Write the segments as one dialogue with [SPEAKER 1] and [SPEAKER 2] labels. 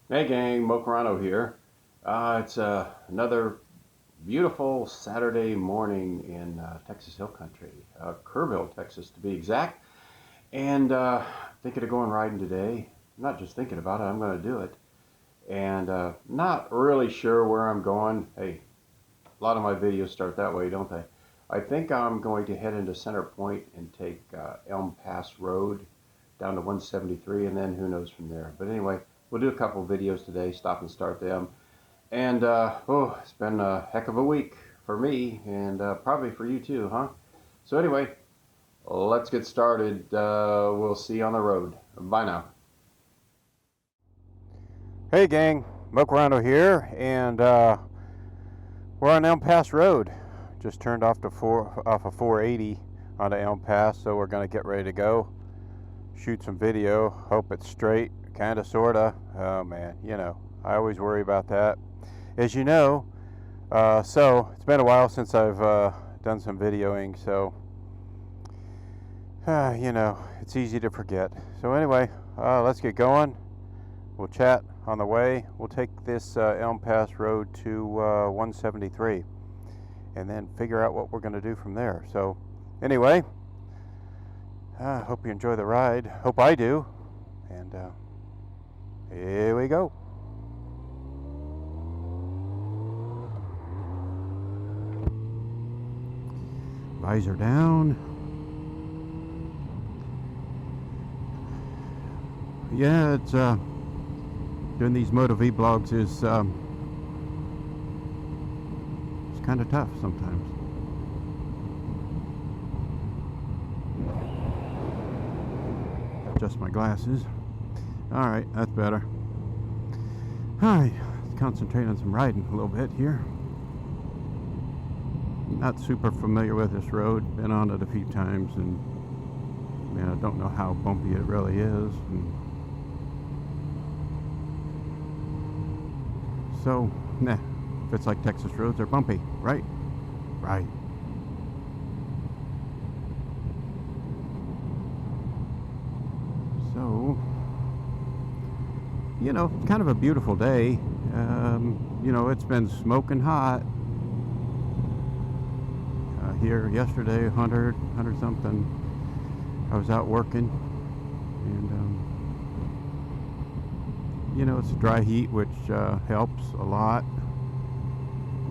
[SPEAKER 1] Hey gang, Mokarano here. It's another beautiful Saturday morning in Texas Hill Country, Kerrville, Texas to be exact. And thinking of going riding today. Not just thinking about it, I'm going to do it. And not really sure where I'm going. Hey, a lot of my videos start that way, don't they? I think I'm going to head into Center Point and take Elm Pass Road down to 173, and then who knows from there. But anyway, we'll do a couple of videos today, stop and start them. And it's been a heck of a week for me, and probably for you too, huh? So anyway, let's get started. We'll see you on the road. Bye now. Hey gang, Mokarano here, and we're on Elm Pass Road. Just turned off of 480 onto Elm Pass, so we're gonna get ready to go. Shoot some video. Hope it's straight, kinda, sorta. Oh man, I always worry about that. As you know, so it's been a while since I've done some videoing, so it's easy to forget. So anyway, let's get going. We'll chat on the way. We'll take this Elm Pass Road to 173 and then figure out what we're going to do from there. So anyway, I hope you enjoy the ride. Hope I do. And here we go. Visor down. Yeah, it's doing these Moto V blogs is it's kind of tough sometimes. Adjust my glasses. All right, that's better. All right, let's concentrate on some riding a little bit here. Not super familiar with this road. Been on it a few times, and I don't know how bumpy it really is. So, if it's like Texas roads, they're bumpy, right? Right. So, kind of a beautiful day. It's been smoking hot. Here yesterday, 100 something. I was out working, and it's a dry heat, which helps a lot.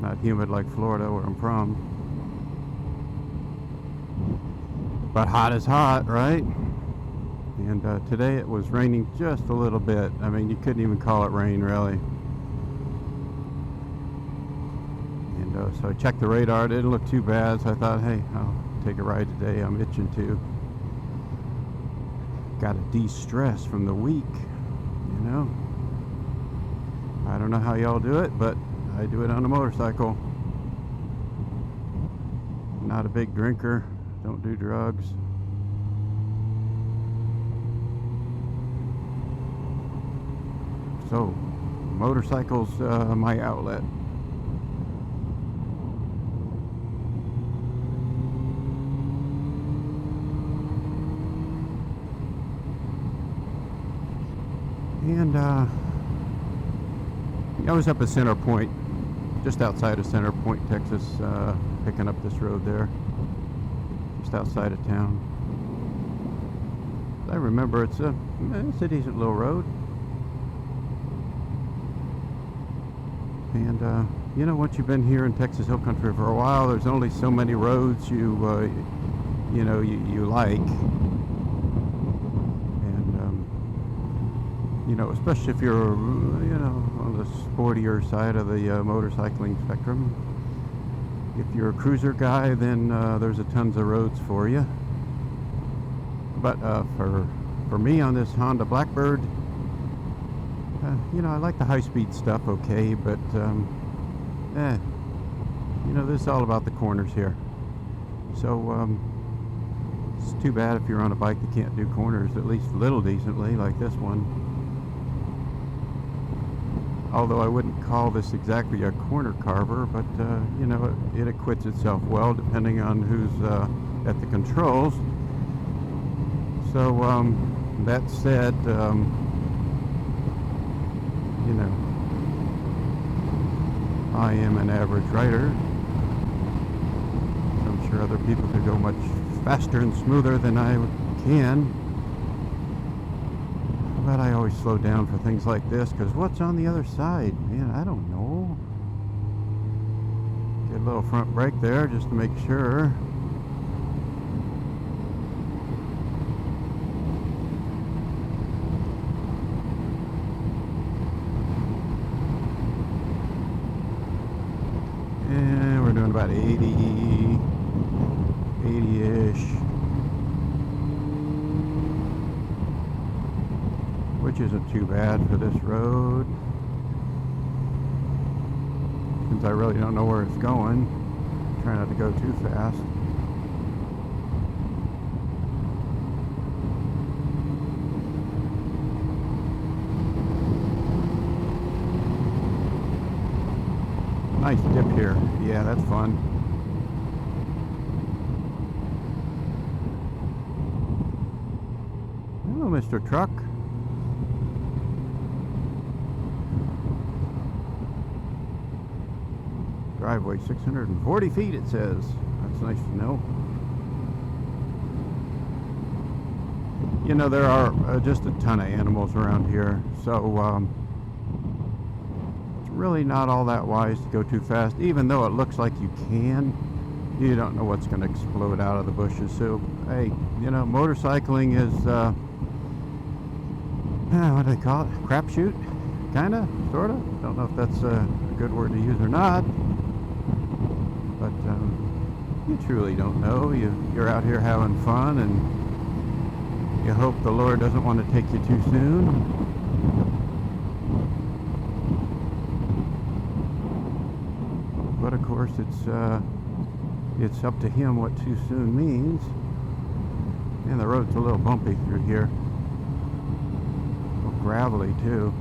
[SPEAKER 1] Not humid like Florida, where I'm from, but hot is hot, right? And today it was raining just a little bit. I mean, you couldn't even call it rain, really. So I checked the radar. It didn't look too bad, so I thought, hey, I'll take a ride today. I'm itching to. Got to de-stress from the week, I don't know how y'all do it, but I do it on a motorcycle. Not a big drinker. Don't do drugs. So, motorcycles, my outlet. And I was up at Center Point, just outside of Center Point, Texas, picking up this road there, just outside of town. I remember it's a decent little road. And once you've been here in Texas Hill Country for a while, there's only so many roads you like. Especially if you're, on the sportier side of the motorcycling spectrum. If you're a cruiser guy, then there's a tons of roads for you. But for me on this Honda Blackbird, I like the high-speed stuff, okay, but this is all about the corners here. So it's too bad if you're on a bike that can't do corners at least a little decently, like this one. Although I wouldn't call this exactly a corner carver, but it acquits itself well depending on who's at the controls. So that said, you know, I am an average rider. I'm sure other people could go much faster and smoother than I can. But I always slow down for things like this, because what's on the other side? Man, I don't know. Get a little front brake there just to make sure. And we're doing about 80-ish. Which isn't too bad for this road, since I really don't know where it's going. Try not to go too fast. Nice dip here. Yeah, that's fun. Hello, Mr. Truck. Driveway 640 feet, it says. That's nice to know. You know, there are just a ton of animals around here, so it's really not all that wise to go too fast. Even though it looks like you can, you don't know what's going to explode out of the bushes. So, hey, you know, motorcycling is, what do they call it? Crapshoot? Kind of? Sort of? Don't know if that's a good word to use or not. But you truly don't know. You're out here having fun, and you hope the Lord doesn't want to take you too soon. But of course, it's up to Him what too soon means. And the road's a little bumpy through here. A little gravelly too.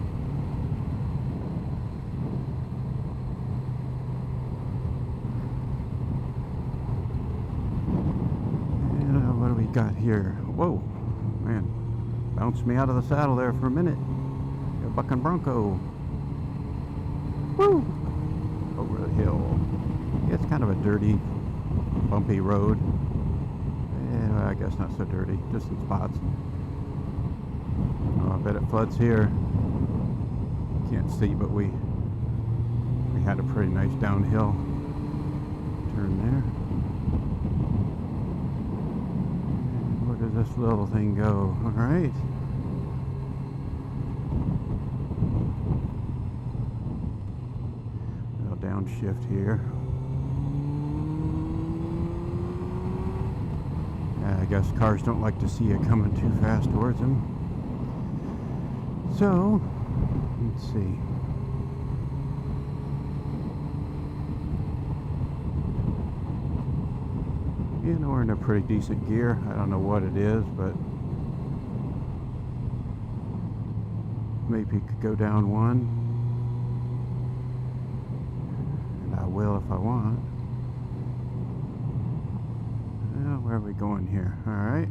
[SPEAKER 1] Got here. Whoa, man, bounced me out of the saddle there for a minute. A bucking bronco. Woo! Over the hill. Yeah, it's kind of a dirty, bumpy road. Yeah, I guess not so dirty, just in spots. Oh, I bet it floods here. Can't see, but we had a pretty nice downhill turn there. Where does this little thing go? All right. Little downshift here. I guess cars don't like to see you coming too fast towards them. So, let's see. You know, we're in a pretty decent gear. I don't know what it is, but maybe it could go down one. And I will if I want. Well, where are we going here? All right.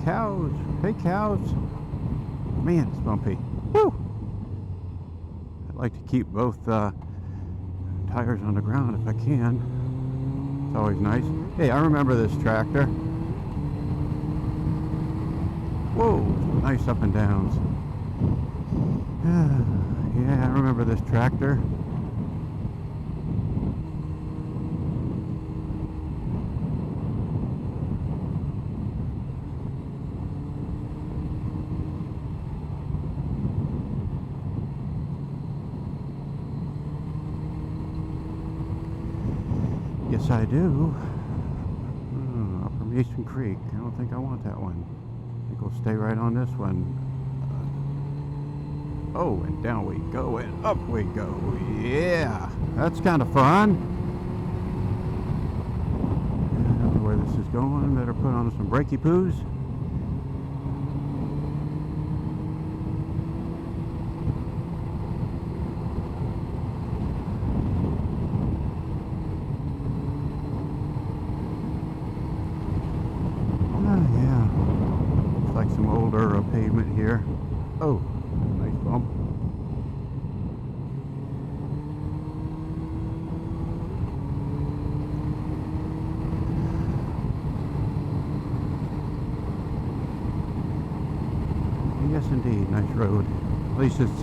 [SPEAKER 1] Cows. Hey, cows. Man, it's bumpy. Woo! I'd like to keep both tires on the ground if I can. It's always nice. Hey, I remember this tractor. Whoa, nice up and downs. Yeah, I remember this tractor. Yes, I do. Upper Mason Creek. I don't think I want that one. I think we'll stay right on this one. Oh, and down we go, and up we go. Yeah, that's kind of fun. I don't know where this is going. Better put on some brakey poos. like some older pavement here. Oh, nice bump. Yes, indeed, nice road. At least it's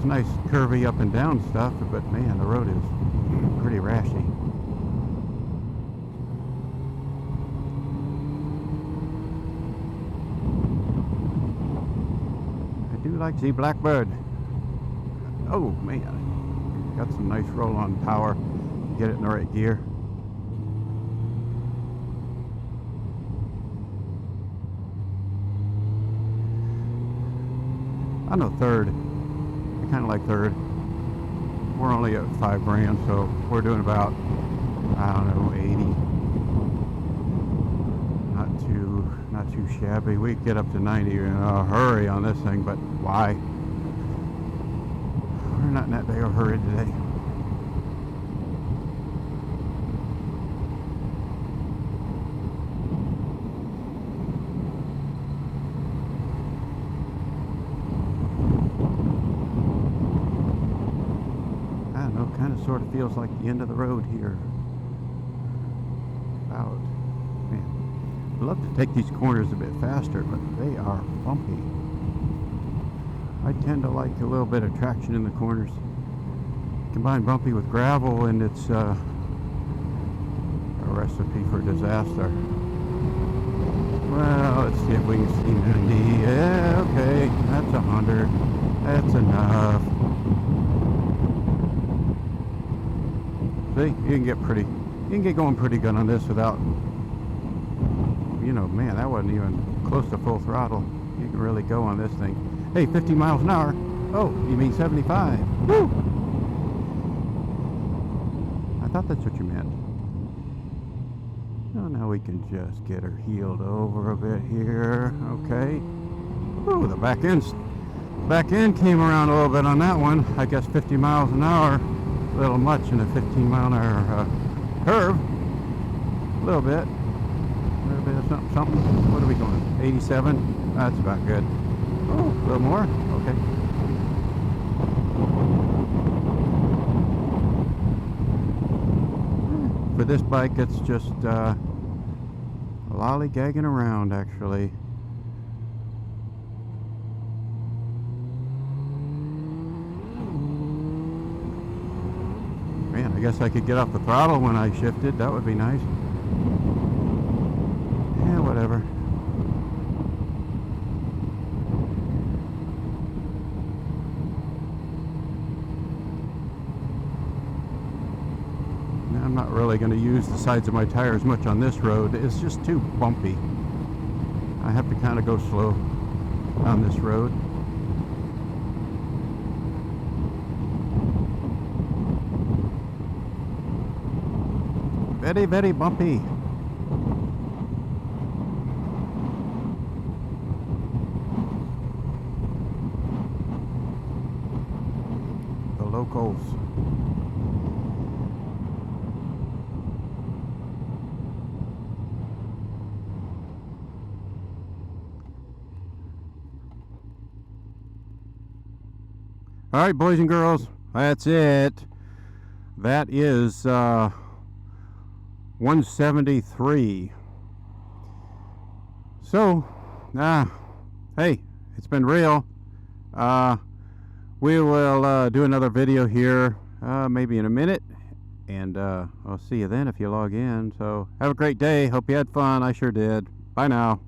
[SPEAKER 1] nice curvy up and down stuff, but man, the road is pretty rashy. I do like the Blackbird. Oh man, got some nice roll on power. Get it in the right gear. I know third. I kind of like third. We're only at 5 grand, so we're doing about, I don't know, 80. Not too shabby. We get up to 90 in a hurry on this thing, but why? We're not in that big of a hurry today. Kind of sort of feels like the end of the road here. About, man, I'd love to take these corners a bit faster, but they are bumpy. I tend to like a little bit of traction in the corners. Combine bumpy with gravel and it's a recipe for disaster. Well, let's see if we can see 90. Yeah, okay, that's 100. That's enough. See, you can get going pretty good on this without, you know, man, that wasn't even close to full throttle. You can really go on this thing. Hey, 50 miles an hour. Oh, you mean 75? Woo! I thought that's what you meant. Oh, now we can just get her heeled over a bit here. Okay. Ooh, the back end came around a little bit on that one. I guess 50 miles an hour. A little much in a 15 mile an hour curve. A little bit of something. What are we going? 87? That's about good. Oh, a little more? Okay. For this bike, it's just lollygagging around, actually. Man, I guess I could get off the throttle when I shifted. That would be nice. Yeah, whatever. I'm not really going to use the sides of my tires much on this road. It's just too bumpy. I have to kind of go slow on this road. Very, very bumpy. The locals. All right, boys and girls, that's it. That is 173. So, hey, it's been real. We will do another video here, maybe in a minute, and I'll see you then if you log in. So, have a great day. Hope you had fun. I sure did. Bye now.